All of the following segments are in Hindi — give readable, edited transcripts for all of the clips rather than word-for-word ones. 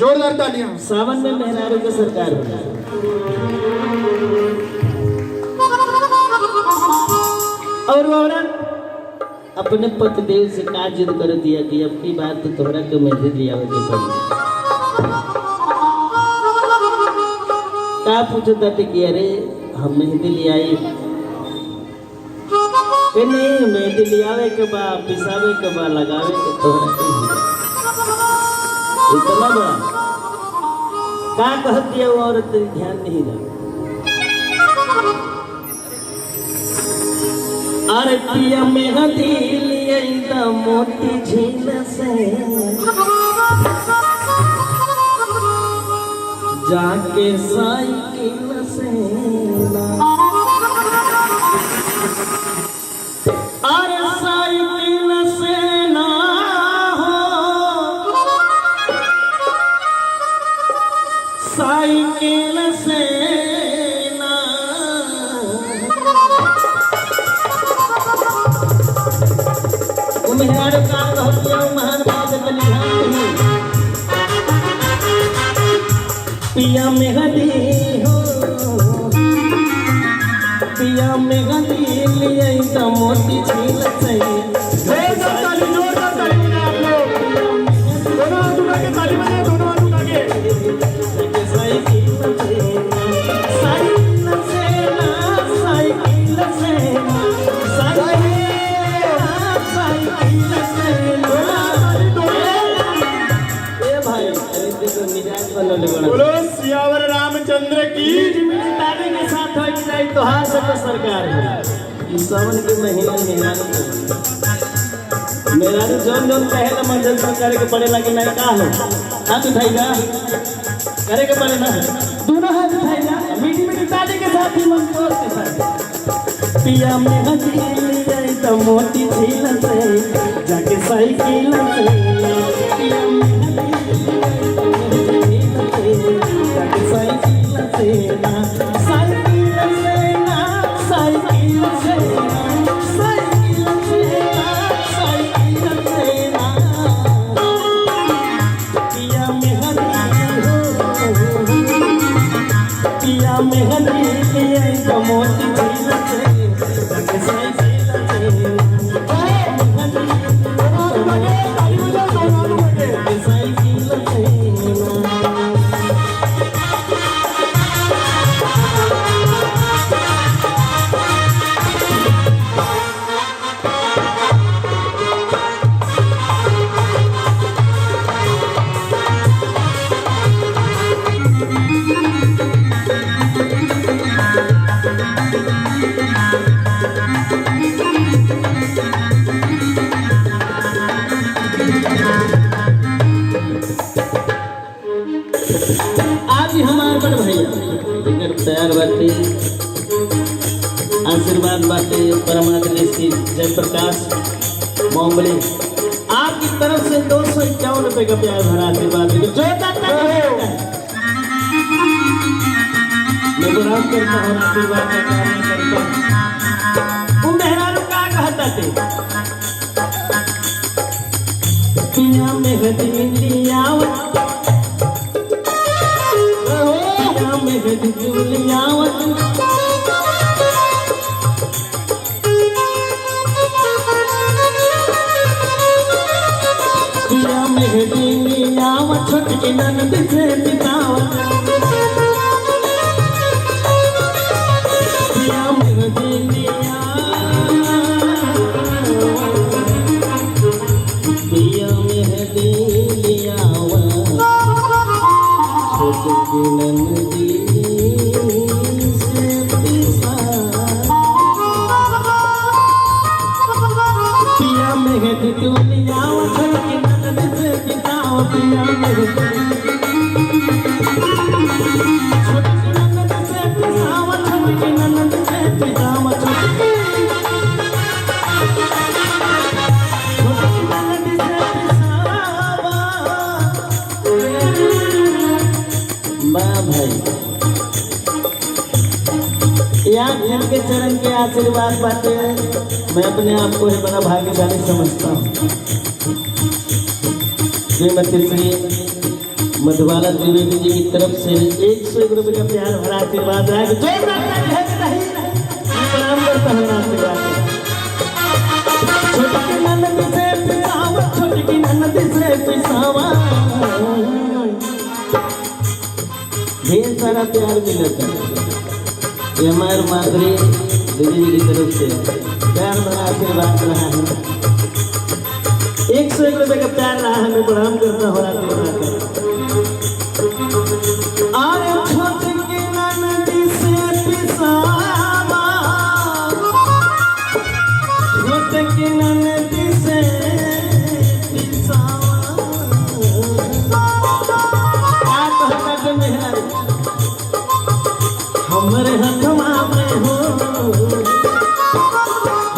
जोरदार तालियां। सावन में मेहरारू की सरकार हो जाए। और वो औरत अपने पतिदेव से का जिद कर दिया कि अब की बात तो तोहरा के मेहंदी लिया के पड़ी। का पूछो ताटे कि अरे हम मेहंदी ले आई के नहीं, मेहंदी लियावे के बा, पिसावे के बा, लगावे के तोहरा के इतना बड़ा का कह दिया वो औरत तेरी ध्यान नहीं रहा। अरे पिया मेहंदी लिए मोती झील से जाके साइकिल से अरे साइकिल से ना हो, साइकिल से ना मेहरारू का कहतिया महान बात बलिहारी पिया मेहंदी हो, पिया मेहंदी लिए तो मोती झील से जोरदार ताली आप लोग। दोनों हाथ उठा के ताली बजाए, दोनों हाथ उठा के। साइकिल से ना, साइकिल से ना, साइकिल से ना। ए भाई अरे देखो मिजाज बनल बड़ा। बोलो सियावर रामचंद्र की। ताली के साथ हो जाए तो हाथ से तो सरकार है। इस सावन के महीने में मेहरारू जौन जौन पहले मंजिल पर करे के पड़े लगे नहीं का हो हाथ उठाइएगा करे के पड़े ना, दोनों हाथ उठाइएगा मीठी मीठी ताली के साथ ही मन जोश के साथ। पिया मेहंदी लिए तो मोती झील से जाके साइकिल से, पिया मेहंदी लिए जाके साइकिल से ना, साइकिल से ना, साइकिल से ना, साइकिल से ना, साइकिल से ना। पिया मेहंदी हो, पिया मेहंदी लिए तो मोती झील से जाके साइकिल से ना। आज ही हमारे बड़ भैया तैयार बाटे आशीर्वाद बाटे परमात्मा श्री जयप्रकाश मोहम्मली आपकी तरफ से 251 रुपए का प्यार भरा आशीर्वाद जो मैं प्रणाम करता हूँ, आशीर्वाद का कामना करता हूँ। वो मेहरारू का कहता थे पिया मेहंदी लियावत, पिया मेहंदी लियावत, पिया मेहंदी लियावत, छोटकी ननद से पितावत, पिया मेहंदी लियावत, पिया मेहंदी लियावत, छोटकी ननद से पितावत, पिया मेहंदी लियावत, छोटकी ननद से पितावत, पिया मेहंदी छोटकी ननद से पितावत, छोटकी ननद से पितावत, छोटकी ननद से पितावत। वाह भाई, यहाँ जिनके चरण के आशीर्वाद बाटे मैं अपने आप को ही बड़ा भाग्यशाली समझता हूँ। श्रीमती श्री मधुबाला त्रिवेदी जी की तरफ से 101 रुपये का प्यार भरा आशीर्वाद है कि जो प्रणाम करता हूँ आशीर्वाद। छोटी ननद से पिसावा, छोटी ननद से पिसावा, ढेर सारा प्यार मिलता है। ये हमारे माधुरी दीदी जी की तरफ से प्यार भरा आशीर्वाद रहा है। 101 रुपये का प्यार रहा है, मैं प्रणाम करता हूँ आशीर्वाद। अरे छोटी ननद से पिसावा, छोटी ननद से पिसावा, हमारे हथवा में हो,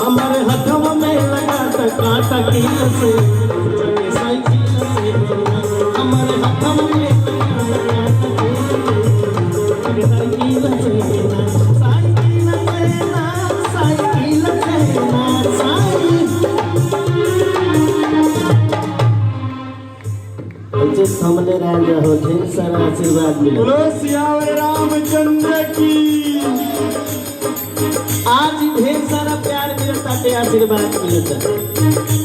हमारे हथवा में लगा काटा कील से, साइकिल से, हमारे हथवा में साइकिल से, साइकिल से, ऐसे सामने राजा हो, ढेर सारा आशीर्वाद मिले। बोलो सियावर रामचंद्र की। आज ढेर सारा प्यार मिलता है, आशीर्वाद मिलता है।